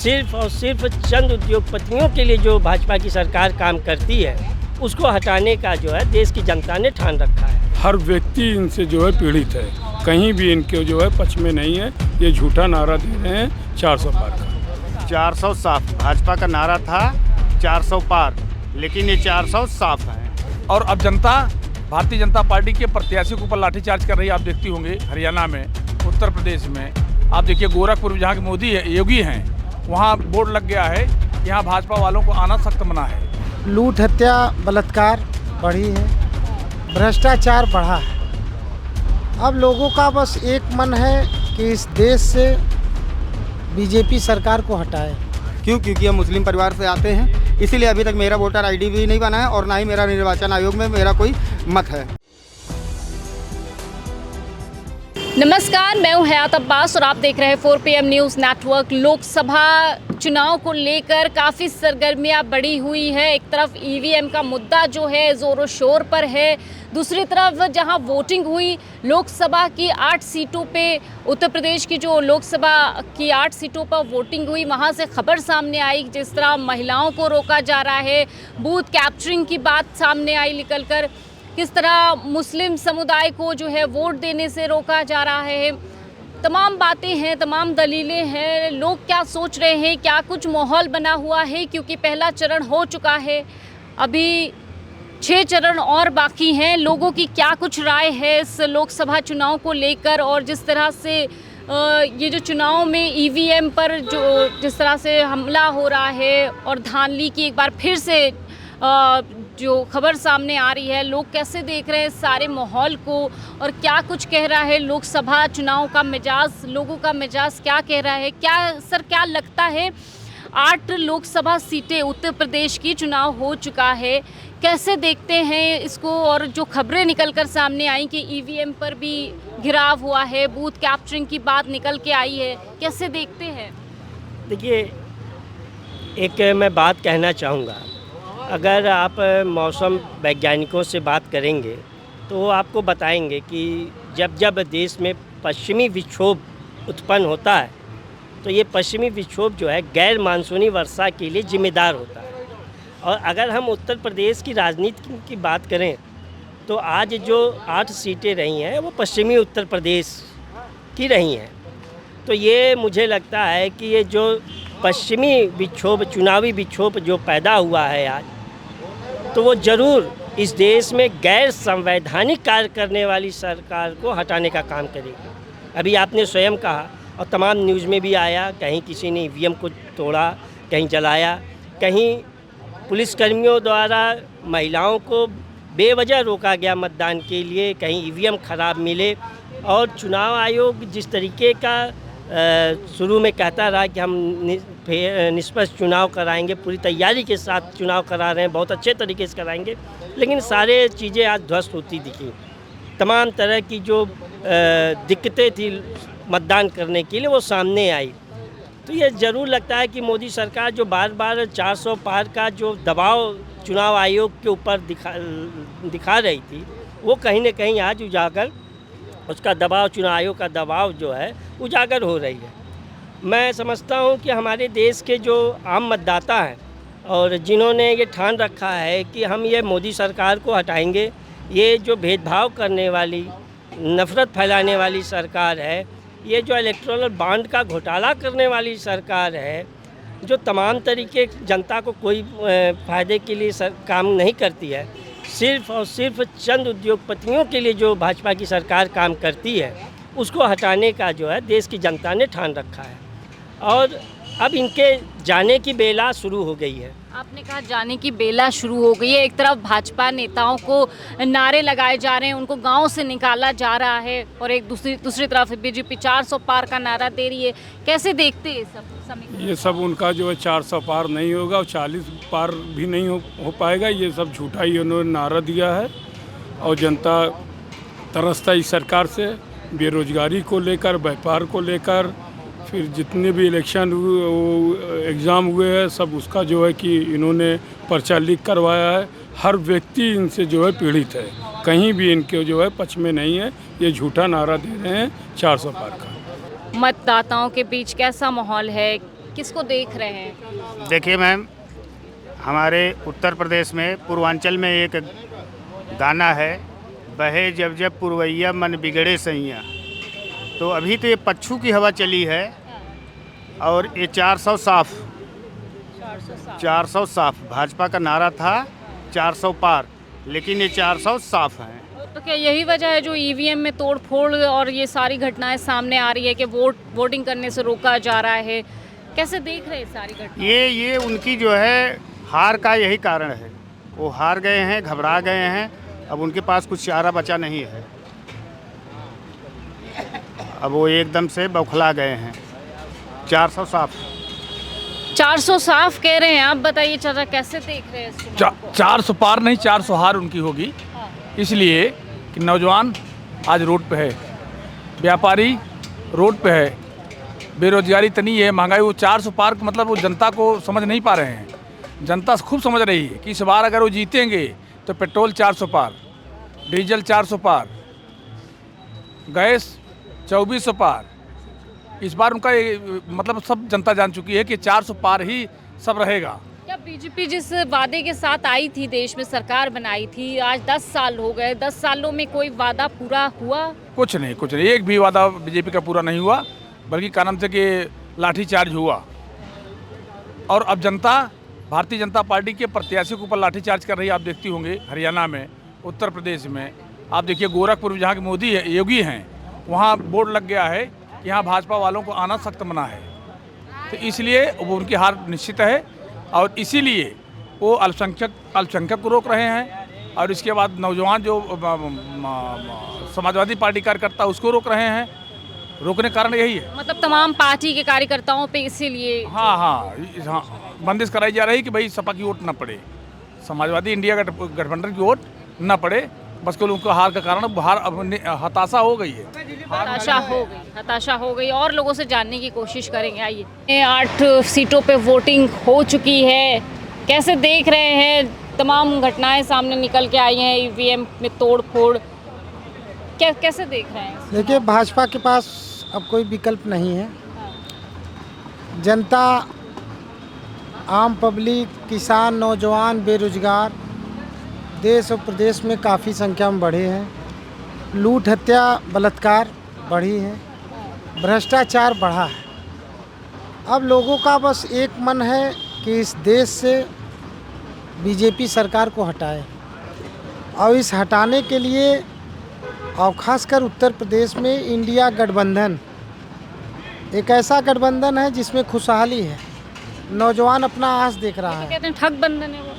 सिर्फ और सिर्फ चंद उद्योगपतियों के लिए जो भाजपा की सरकार काम करती है, उसको हटाने का जो है देश की जनता ने ठान रखा है। हर व्यक्ति इनसे जो है पीड़ित है, कहीं भी इनके जो है पक्ष में नहीं है। ये झूठा नारा दे रहे हैं 400 पार का। 400 साफ भाजपा का नारा था, 400 पार, लेकिन ये 400 साफ है। और अब जनता भारतीय जनता पार्टी के प्रत्याशी के ऊपर लाठीचार्ज कर रही है। आप देखती होंगे हरियाणा में, उत्तर प्रदेश में, आप देखिए गोरखपुर में जहाँ के मोदी है, योगी हैं, वहाँ बोर्ड लग गया है, यहाँ भाजपा वालों को आना सख्त मना है। लूट, हत्या, बलात्कार बढ़ी है, भ्रष्टाचार बढ़ा है। अब लोगों का बस एक मन है कि इस देश से बीजेपी सरकार को हटाए। क्योंकि हम मुस्लिम परिवार से आते हैं, इसीलिए अभी तक मेरा वोटर आईडी भी नहीं बना है और ना ही मेरा निर्वाचन आयोग में मेरा कोई मत है। नमस्कार, मैं हूं हयात अब्बास और आप देख रहे हैं 4 PM न्यूज़ नेटवर्क। लोकसभा चुनाव को लेकर काफ़ी सरगर्मियां बढ़ी हुई है। एक तरफ EVM का मुद्दा जो है ज़ोरों शोर पर है, दूसरी तरफ जहां वोटिंग हुई लोकसभा की 8 सीटों पे, उत्तर प्रदेश की जो लोकसभा की 8 सीटों पर वोटिंग हुई, वहां से खबर सामने आई जिस तरह महिलाओं को रोका जा रहा है, बूथ कैप्चरिंग की बात सामने आई निकलकर, किस तरह मुस्लिम समुदाय को जो है वोट देने से रोका जा रहा है। तमाम बातें हैं, तमाम दलीलें हैं। लोग क्या सोच रहे हैं, क्या कुछ माहौल बना हुआ है, क्योंकि पहला चरण हो चुका है, अभी 6 चरण और बाकी हैं। लोगों की क्या कुछ राय है इस लोकसभा चुनाव को लेकर, और जिस तरह से ये जो चुनाव में EVM पर जो जिस तरह से हमला हो रहा है और धांधली की एक बार फिर से जो खबर सामने आ रही है, लोग कैसे देख रहे हैं सारे माहौल को और क्या कुछ कह रहा है लोकसभा चुनाव का मिजाज, लोगों का मिजाज क्या कह रहा है। क्या लगता है 8 लोकसभा सीटें उत्तर प्रदेश की चुनाव हो चुका है, कैसे देखते हैं इसको, और जो खबरें निकलकर सामने आई कि EVM पर भी घिराव हुआ है, बूथ कैप्चरिंग की बात निकल के आई है, कैसे देखते हैं? देखिए, एक मैं बात कहना चाहूँगा। अगर आप मौसम वैज्ञानिकों से बात करेंगे तो वो आपको बताएंगे कि जब जब देश में पश्चिमी विक्षोभ उत्पन्न होता है तो ये पश्चिमी विक्षोभ जो है गैर मानसूनी वर्षा के लिए जिम्मेदार होता है। और अगर हम उत्तर प्रदेश की राजनीति की बात करें तो आज जो 8 सीटें रही हैं वो पश्चिमी उत्तर प्रदेश की रही हैं। तो ये मुझे लगता है कि ये जो पश्चिमी विक्षोभ, चुनावी विक्षोभ जो पैदा हुआ है आज, तो वो ज़रूर इस देश में गैर संवैधानिक कार्य करने वाली सरकार को हटाने का काम करेगी। अभी आपने स्वयं कहा और तमाम न्यूज़ में भी आया, कहीं किसी ने EVM को तोड़ा, कहीं जलाया, कहीं पुलिसकर्मियों द्वारा महिलाओं को बेवजह रोका गया मतदान के लिए, कहीं EVM ख़राब मिले। और चुनाव आयोग जिस तरीके का शुरू में कहता रहा कि हम निष्पक्ष चुनाव कराएंगे, पूरी तैयारी के साथ चुनाव करा रहे हैं, बहुत अच्छे तरीके से कराएंगे, लेकिन सारे चीज़ें आज ध्वस्त होती दिखी। तमाम तरह की जो दिक्कतें थी मतदान करने के लिए वो सामने आई। तो ये ज़रूर लगता है कि मोदी सरकार जो बार बार 400 पार का जो दबाव चुनाव आयोग के ऊपर दिखा रही थी, वो कहीं ना कहीं आज उजागर, उसका दबाव, चुनाव आयोग का दबाव जो है उजागर हो रही है। मैं समझता हूँ कि हमारे देश के जो आम मतदाता हैं और जिन्होंने ये ठान रखा है कि हम ये मोदी सरकार को हटाएंगे, ये जो भेदभाव करने वाली, नफ़रत फैलाने वाली सरकार है, ये जो इलेक्टोरल बॉन्ड का घोटाला करने वाली सरकार है, जो तमाम तरीके जनता को कोई फ़ायदे के लिए काम नहीं करती है, सिर्फ और सिर्फ चंद उद्योगपतियों के लिए जो भाजपा की सरकार काम करती है, उसको हटाने का जो है देश की जनता ने ठान रखा है। और अब इनके जाने की बेला शुरू हो गई है। आपने कहा जाने की बेला शुरू हो गई है। एक तरफ भाजपा नेताओं को नारे लगाए जा रहे हैं, उनको गांव से निकाला जा रहा है, और एक दूसरी तरफ बीजेपी 400 पार का नारा दे रही है। कैसे देखते हैं ये सब उनका जो है 400 पार नहीं होगा और 40 पार भी नहीं हो पाएगा। ये सब झूठा ही उन्होंने नारा दिया है और जनता तरसता इस सरकार से, बेरोजगारी को लेकर, व्यापार को लेकर, फिर जितने भी इलेक्शन एग्ज़ाम हुए हैं सब उसका जो है कि इन्होंने पर्चा लीक करवाया है। हर व्यक्ति इनसे जो है पीड़ित है, कहीं भी इनके जो है पक्ष में नहीं है। ये झूठा नारा दे रहे हैं 400 पार का। मतदाताओं के बीच कैसा माहौल है, किसको देख रहे हैं? देखिए मैम, हमारे उत्तर प्रदेश में पूर्वांचल में एक गाना है, बहे जब जब पुरवैया मन बिगड़े सैया। तो अभी तो ये पच्छू की हवा चली है और ये 400 साफ 400 साफ भाजपा का नारा था 400 पार, लेकिन ये 400 साफ हैं। तो क्या यही वजह है जो ईवीएम में तोड़ फोड़ और ये सारी घटनाएं सामने आ रही है कि वोटिंग करने से रोका जा रहा है? कैसे देख रहे हैं सारी घटना? ये उनकी जो है हार का यही कारण है। वो हार गए हैं, घबरा गए हैं, अब उनके पास कुछ चारा बचा नहीं है। अब वो एकदम से बौखला गए हैं। 400 साफ 400 साफ कह रहे हैं, आप बताइए चाचा कैसे देख रहे हैं इस चुनाव को? 400 पार नहीं, 400 हार उनकी होगी। इसलिए कि नौजवान आज रोड पे है, व्यापारी रोड पे है, बेरोजगारी इतनी है, महंगाई। वो 400 पार का मतलब वो जनता को समझ नहीं पा रहे हैं। जनता खूब समझ रही है कि इस बार अगर वो जीतेंगे तो पेट्रोल 400 पार, डीजल 400 पार, गैस 2400 पार। इस बार उनका मतलब सब जनता जान चुकी है कि 400 पार ही सब रहेगा। क्या बीजेपी जिस वादे के साथ आई थी, देश में सरकार बनाई थी, आज 10 साल हो गए, 10 सालों में कोई वादा पूरा हुआ? कुछ नहीं, एक भी वादा बीजेपी का पूरा नहीं हुआ, बल्कि कारण से कि लाठीचार्ज हुआ। और अब जनता भारतीय जनता पार्टी के प्रत्याशी के ऊपर लाठीचार्ज कर रही है। आप देखती होंगे हरियाणा में, उत्तर प्रदेश में, आप देखिए गोरखपुर में जहाँ के मोदी है, योगी हैं, वहाँ बोर्ड लग गया है कि यहाँ भाजपा वालों को आना सख्त मना है। तो इसलिए वो उनकी हार निश्चित है और इसीलिए वो अल्पसंख्यक को रोक रहे हैं। और इसके बाद नौजवान जो समाजवादी पार्टी कार्यकर्ता उसको रोक रहे हैं। रोकने का कारण यही है, मतलब तमाम पार्टी के कार्यकर्ताओं पे इसीलिए हाँ, बंदिश कराई जा रही है कि भाई सपा की वोट ना पड़े, समाजवादी इंडिया गठबंधन की वोट ना पड़े। बस केवल उनको हार का कारण हताशा हो गई है। हताशा हो गई और लोगों से जानने की कोशिश करेंगे। आइए, 8 सीटों पे वोटिंग हो चुकी है, कैसे देख रहे हैं? तमाम घटनाएं सामने निकल के आई हैं, ईवीएम में तोड़ फोड़, कैसे देख रहे हैं? देखिए, भाजपा के पास अब कोई विकल्प नहीं है। जनता, आम पब्लिक, किसान, नौजवान, बेरोजगार देश और प्रदेश में काफ़ी संख्या में बढ़े हैं। लूट, हत्या, बलात्कार बढ़ी है, भ्रष्टाचार बढ़ा है। अब लोगों का बस एक मन है कि इस देश से बीजेपी सरकार को हटाए, और इस हटाने के लिए और ख़ासकर उत्तर प्रदेश में इंडिया गठबंधन एक ऐसा गठबंधन है जिसमें खुशहाली है। नौजवान अपना आस देख रहा है। कहते हैं ठग बंधन है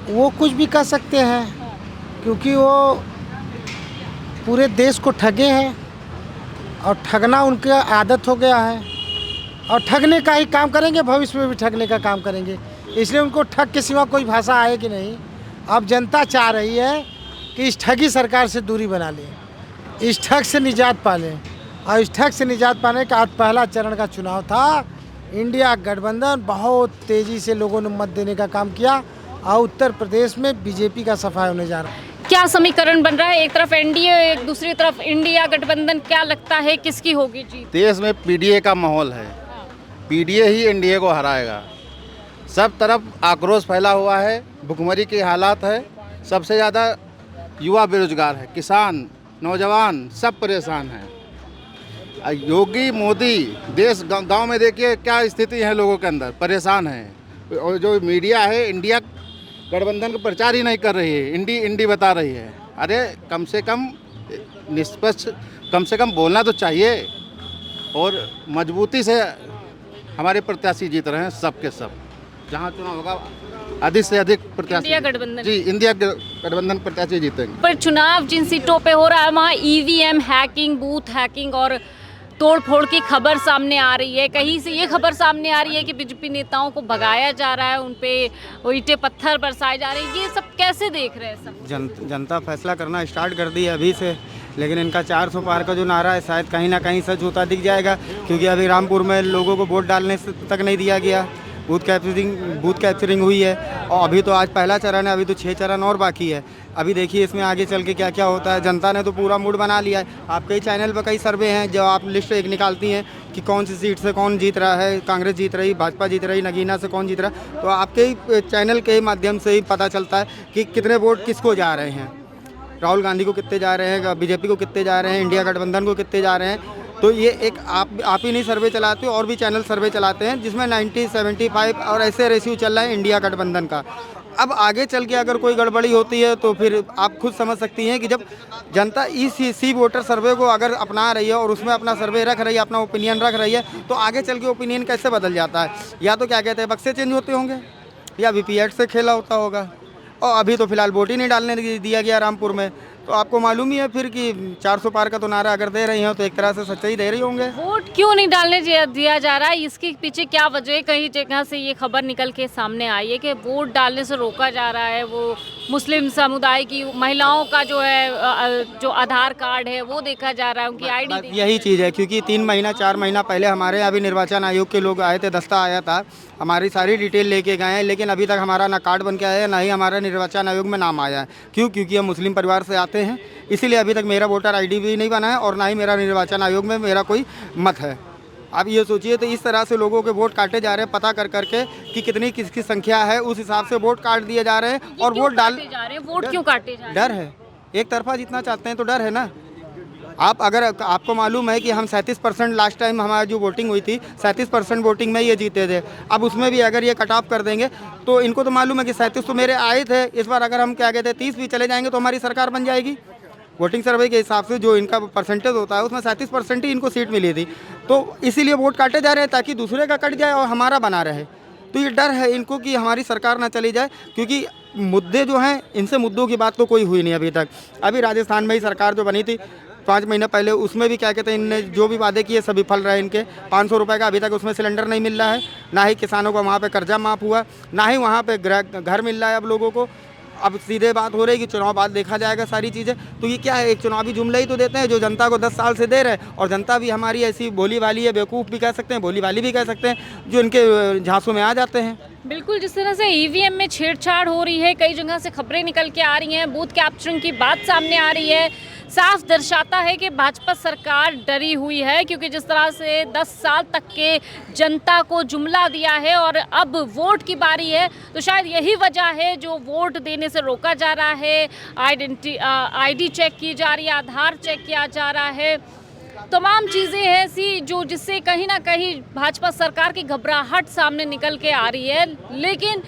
वो कुछ भी कर सकते हैं, क्योंकि वो पूरे देश को ठगे हैं और ठगना उनकी आदत हो गया है, और ठगने का ही काम करेंगे, भविष्य में भी ठगने का काम करेंगे। इसलिए उनको ठग के सिवा कोई भाषा आएगी नहीं। अब जनता चाह रही है कि इस ठगी सरकार से दूरी बना लें, इस ठग से निजात पा लें। और इस ठग से निजात पाने का आज पहला चरण का चुनाव था। इंडिया गठबंधन बहुत तेज़ी से लोगों ने मत देने का काम किया और उत्तर प्रदेश में बीजेपी का सफाया होने जा रहा है। क्या समीकरण बन रहा है? एक तरफ एनडीए, एक दूसरी तरफ इंडिया गठबंधन, क्या लगता है किसकी होगी जीत? देश में पीडीए का माहौल है, पीडीए ही एनडीए को हराएगा। सब तरफ आक्रोश फैला हुआ है, भुखमरी के हालात है, सबसे ज़्यादा युवा बेरोजगार है, किसान, नौजवान सब परेशान हैं। योगी, मोदी, देश गांव में देखिए क्या स्थिति है, लोगों के अंदर परेशान हैं। और जो मीडिया है इंडिया गठबंधन का प्रचार ही नहीं कर रही है, इंडी बता रही है। अरे कम से कम निष्पक्ष, कम से कम बोलना तो चाहिए। और मजबूती से हमारे प्रत्याशी जीत रहे हैं, सब के सब। जहाँ चुनाव होगा अधिक से अधिक प्रत्याशी, इंडिया गठबंधन, जी इंडिया गठबंधन प्रत्याशी जीतेंगे। पर चुनाव जिन सीटों पे हो रहा है वहाँ ईवीएम हैकिंग, बूथ हैकिंग और तोड़फोड़ की खबर सामने आ रही है। कहीं से ये खबर सामने आ रही है कि बीजेपी नेताओं को भगाया जा रहा है, उन पे ईंटें पत्थर बरसाए जा रहे हैं। ये सब कैसे देख रहे हैं सब? जनता फैसला करना स्टार्ट कर दी है अभी से, लेकिन इनका 400 पार का जो नारा है शायद कहीं ना कहीं सच होता दिख जाएगा, क्योंकि अभी रामपुर में लोगों को वोट डालने तक नहीं दिया गया। बूथ कैप्चरिंग हुई है। और अभी तो आज पहला चरण है, अभी तो 6 चरण और बाकी है। अभी देखिए इसमें आगे चल के क्या क्या होता है। जनता ने तो पूरा मूड बना लिया है। आप कई चैनल पर कई सर्वे हैं जो आप लिस्ट एक निकालती हैं कि कौन सी सीट से कौन जीत रहा है, कांग्रेस जीत रही, भाजपा जीत रही, नगीना से कौन जीत रहा है। तो आपके ही चैनल के माध्यम से ही पता चलता है कि कितने वोट किसको जा रहे हैं, राहुल गांधी को कितने जा रहे हैं, बीजेपी को कितने जा रहे हैं, इंडिया गठबंधन को कितने जा रहे हैं। तो ये एक आप ही नहीं सर्वे चलाते हो, और भी चैनल सर्वे चलाते हैं जिसमें 90-75 और ऐसे रेशियो चल रहा है इंडिया गठबंधन का। अब आगे चल के अगर कोई गड़बड़ी होती है तो फिर आप खुद समझ सकती हैं कि जब जनता इसी वोटर सर्वे को अगर अपना रही है और उसमें अपना सर्वे रख रही है, अपना ओपिनियन रख रही है, तो आगे चल के ओपिनियन कैसे बदल जाता है। या तो क्या कहते हैं बक्से चेंज होते होंगे, या वीपीएट से खेला होता होगा। और अभी तो फिलहाल वोट ही नहीं डालने दिया गया रामपुर में। तो आपको मालूम ही है फिर कि 400 पार का तो नारा अगर दे रही हो तो एक तरह से सच्चाई दे रही होंगे। वोट क्यों नहीं डालने दिया जा रहा है, इसके पीछे क्या वजह है? कई जगह से ये खबर निकल के सामने आई है कि वोट डालने से रोका जा रहा है। वो मुस्लिम समुदाय की महिलाओं का जो है जो आधार कार्ड है वो देखा जा रहा है, उनकी आईडी। यही चीज़ है क्योंकि 3 महीना 4 महीना पहले हमारे यहाँ भी निर्वाचन आयोग के लोग आए थे, दस्ता आया था, हमारी सारी डिटेल लेके गए हैं, लेकिन अभी तक हमारा ना कार्ड बन के आया है, ना ही हमारा निर्वाचन आयोग में नाम आया है। क्यों? क्योंकि हम मुस्लिम परिवार से आते हैं, इसीलिए अभी तक मेरा वोटर आईडी भी नहीं बना है और ना ही मेरा निर्वाचन आयोग में मेरा कोई मत है। आप ये सोचिए, तो इस तरह से लोगों के वोट काटे जा रहे हैं पता कर करके कि कितनी किसकी संख्या है, उस हिसाब से वोट काट दिए जा रहे हैं। और वोट डाल जा रहे हैं, वोट क्यों काटे जा रहे हैं? डर है, एक तरफा जितना चाहते हैं तो डर है ना। आप अगर आपको मालूम है कि हम 37% लास्ट टाइम हमारी जो वोटिंग हुई थी 37% वोटिंग में ये जीते थे। अब उसमें भी अगर ये कट ऑफ कर देंगे तो इनको तो मालूम है कि 37 तो मेरे आए थे, इस बार अगर हम क्या कहते हैं 30 भी चले जाएंगे तो हमारी सरकार बन जाएगी। वोटिंग सर्वे के हिसाब से जो इनका परसेंटेज होता है उसमें 37% ही इनको सीट मिली थी। तो इसीलिए वोट काटे जा रहे हैं ताकि दूसरे का कट जाए और हमारा बना रहे। तो ये डर है इनको कि हमारी सरकार ना चली जाए, क्योंकि मुद्दे जो हैं इनसे मुद्दों की बात तो कोई हुई नहीं अभी तक। अभी राजस्थान में ही सरकार जो बनी थी 5 महीना पहले, उसमें भी क्या कहते हैं इनने जो भी वादे किए सभी फल रहे। इनके 500 रुपये का अभी तक उसमें सिलेंडर नहीं मिल रहा है, ना ही किसानों को वहाँ पे कर्जा माफ़ हुआ, ना ही वहाँ पे घर मिल रहा है अब लोगों को। अब सीधे बात हो रही है कि चुनाव बाद देखा जाएगा सारी चीज़ें। तो ये क्या है, एक चुनावी जुमला ही तो देते हैं जो जनता को 10 साल से दे रहे हैं। और जनता भी हमारी ऐसी भोली वाली है, बेवकूफ़ भी कह सकते हैं, भोली वाली भी कह सकते हैं, जो इनके झांसों में आ जाते हैं। बिल्कुल, जिस तरह से ईवीएम में छेड़छाड़ हो रही है, कई जगह से खबरें निकल के आ रही हैं, बूथ कैप्चरिंग की बात सामने आ रही है, साफ दर्शाता है कि भाजपा सरकार डरी हुई है। क्योंकि जिस तरह से 10 साल तक के जनता को जुमला दिया है और अब वोट की बारी है, तो शायद यही वजह है जो वोट देने से रोका जा रहा है। आईडी चेक की जा रही है, आधार चेक किया जा रहा है, तमाम चीज़ें हैं ऐसी जो जिससे कहीं ना कहीं भाजपा सरकार की घबराहट सामने निकल के आ रही है। लेकिन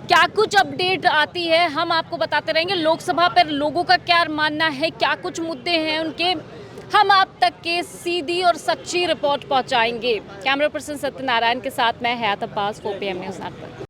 क्या कुछ अपडेट आती है हम आपको बताते रहेंगे। लोकसभा पर लोगों का क्या मानना है, क्या कुछ मुद्दे हैं उनके, हम आप तक के सीधी और सच्ची रिपोर्ट पहुंचाएंगे। कैमरा पर्सन सत्यनारायण के साथ मैं हयात अब्बास, 4 PM न्यूज़ नेटवर्क।